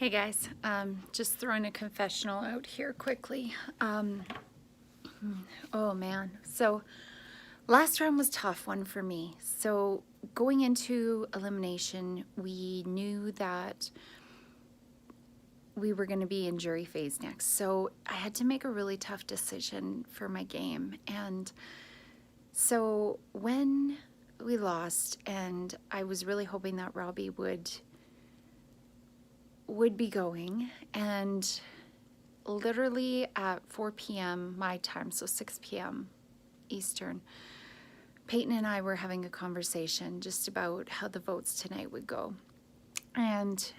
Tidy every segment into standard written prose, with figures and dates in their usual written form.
Hey guys, just throwing a confessional out here quickly. Oh man, so last round was a tough one for me. So going into elimination, we knew that we were going to be in jury phase next. So I had to make a really tough decision for my game. And so when we lost, and I was really hoping that Robbie would be going, and literally at 4 p.m. my time, so 6 p.m. Eastern, Peyton and I were having a conversation just about how the votes tonight would go. And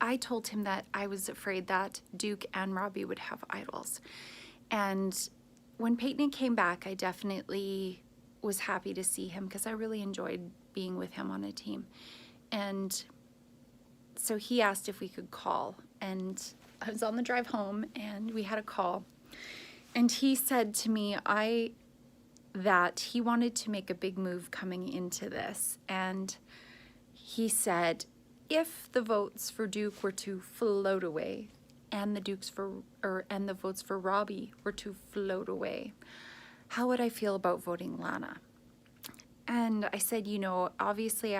I told him that I was afraid that Duke and Robbie would have idols. And when Peyton came back, I definitely was happy to see him because I really enjoyed being with him on a team. And so he asked if we could call, and I was on the drive home and we had a call, and he said to me that he wanted to make a big move coming into this. And he said if the votes for Duke were to float away and the votes for Robbie were to float away, how would I feel about voting Lana? And I said, obviously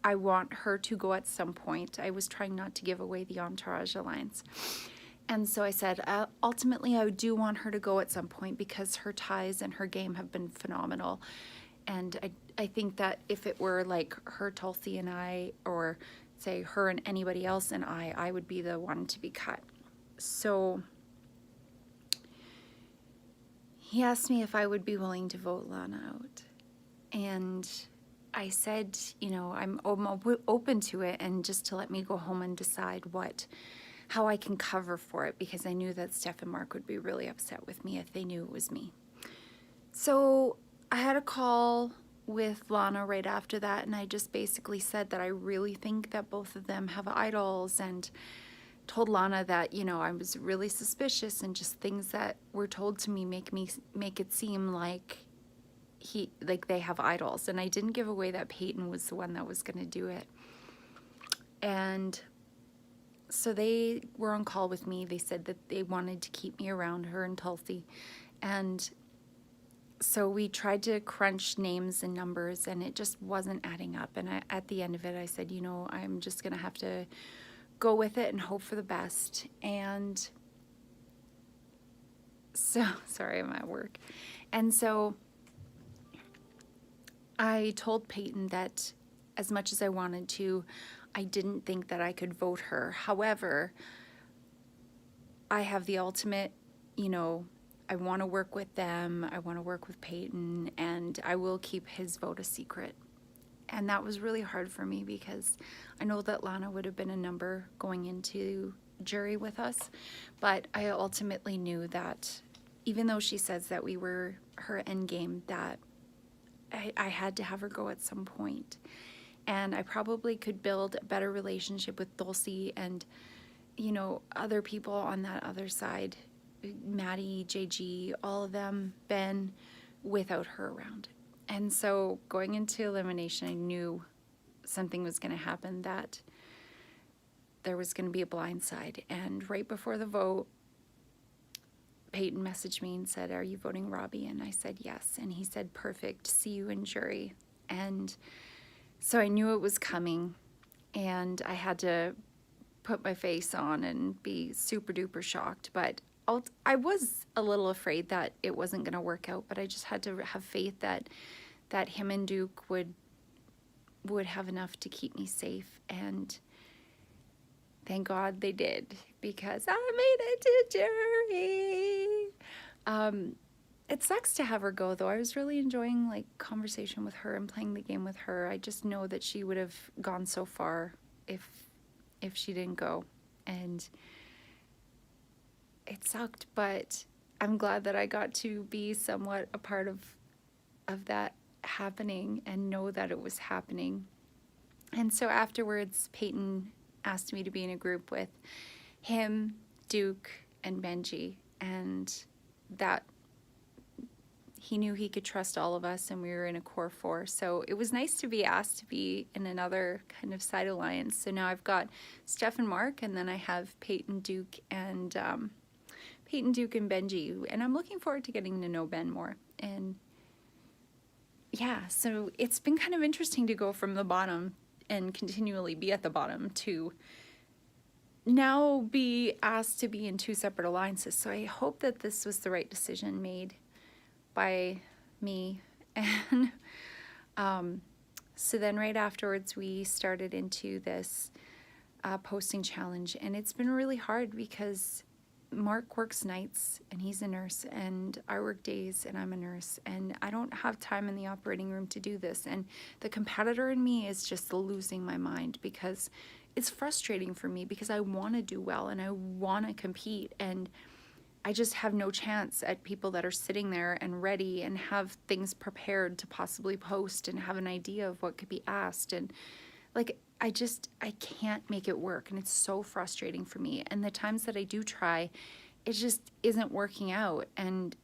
I want her to go at some point. I was trying not to give away the Entourage Alliance. And so I said, ultimately, I do want her to go at some point because her ties and her game have been phenomenal. And I think that if it were like her, Tulsi, and I, or say her and anybody else and I would be the one to be cut. So he asked me if I would be willing to vote Lana out. And I said, I'm open to it, and just to let me go home and decide how I can cover for it, because I knew that Steph and Mark would be really upset with me if they knew it was me. So I had a call with Lana right after that, and I just basically said that I really think that both of them have idols, and told Lana that, I was really suspicious, and just things that were told to me make it seem like they have idols. And I didn't give away that Peyton was the one that was going to do it. And so they were on call with me. They said that they wanted to keep me around, her and Tulsi. And so we tried to crunch names and numbers, and it just wasn't adding up. And at the end of it, I said, I'm just going to have to go with it and hope for the best. And so, sorry, I'm at work. And so I told Peyton that as much as I wanted to, I didn't think that I could vote her. However, I have the ultimate, I want to work with them, I want to work with Peyton, and I will keep his vote a secret. And that was really hard for me because I know that Lana would have been a number going into jury with us, but I ultimately knew that even though she says that we were her end game, that I had to have her go at some point. And I probably could build a better relationship with Dulcie and, other people on that other side, Maddie, JG, all of them, Ben, without her around. And so going into elimination, I knew something was going to happen, that there was going to be a blind side. And right before the vote, Peyton messaged me and said, "Are you voting Robbie?" And I said, "Yes." And he said, "Perfect, see you in jury." And so I knew it was coming, and I had to put my face on and be super duper shocked. But I was a little afraid that it wasn't going to work out, but I just had to have faith that him and Duke would have enough to keep me safe. And thank God they did, because I made it to jury. It sucks to have her go, though. I was really enjoying conversation with her and playing the game with her. I just know that she would have gone so far if she didn't go, and it sucked. But I'm glad that I got to be somewhat a part of that happening and know that it was happening. And so afterwards, Peyton asked me to be in a group with him, Duke, and Benji, and that he knew he could trust all of us, and we were in a core four. So it was nice to be asked to be in another kind of side alliance. So now I've got Steph and Mark, and then I have Peyton, Duke, and Benji. And I'm looking forward to getting to know Ben more. And yeah, so it's been kind of interesting to go from the bottom and continually be at the bottom to now be asked to be in two separate alliances. So I hope that this was the right decision made by me. And so then right afterwards we started into this posting challenge, and it's been really hard because Mark works nights and he's a nurse, and I work days and I'm a nurse, and I don't have time in the operating room to do this. And the competitor in me is just losing my mind because it's frustrating for me, because I want to do well and I want to compete, and I just have no chance at people that are sitting there and ready and have things prepared to possibly post and have an idea of what could be asked. And like, I can't make it work, and it's so frustrating for me. And the times that I do try, it just isn't working out, and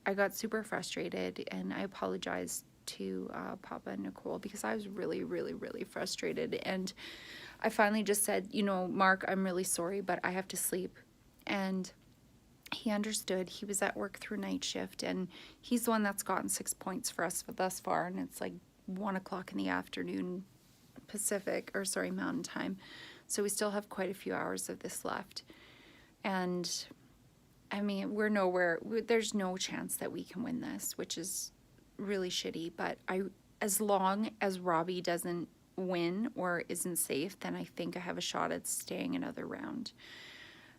I got super frustrated, and I apologized to Papa and Nicole because I was really, really, really frustrated. And I finally just said, you know, Mark, I'm really sorry, but I have to sleep. And he understood. He was at work through night shift, and he's the one that's gotten 6 points for us thus far, and it's like 1 o'clock in the afternoon Mountain time. So we still have quite a few hours of this left. And I mean, there's no chance that we can win this, which is really shitty. But as long as Robbie doesn't win or isn't safe, then I think I have a shot at staying another round.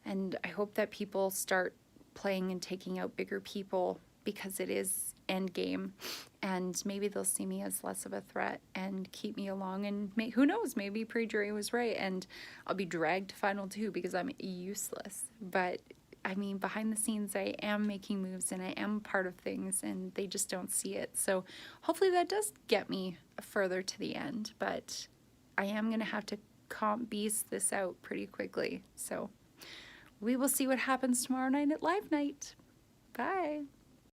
And I hope that people start playing and taking out bigger people, because it is end game, and maybe they'll see me as less of a threat and keep me along. And who knows, maybe pre-jury was right and I'll be dragged to final two because I'm useless. But I mean, behind the scenes, I am making moves and I am part of things, and they just don't see it. So hopefully that does get me further to the end, but I am going to have to comp beast this out pretty quickly. So we will see what happens tomorrow night at Live Night. Bye.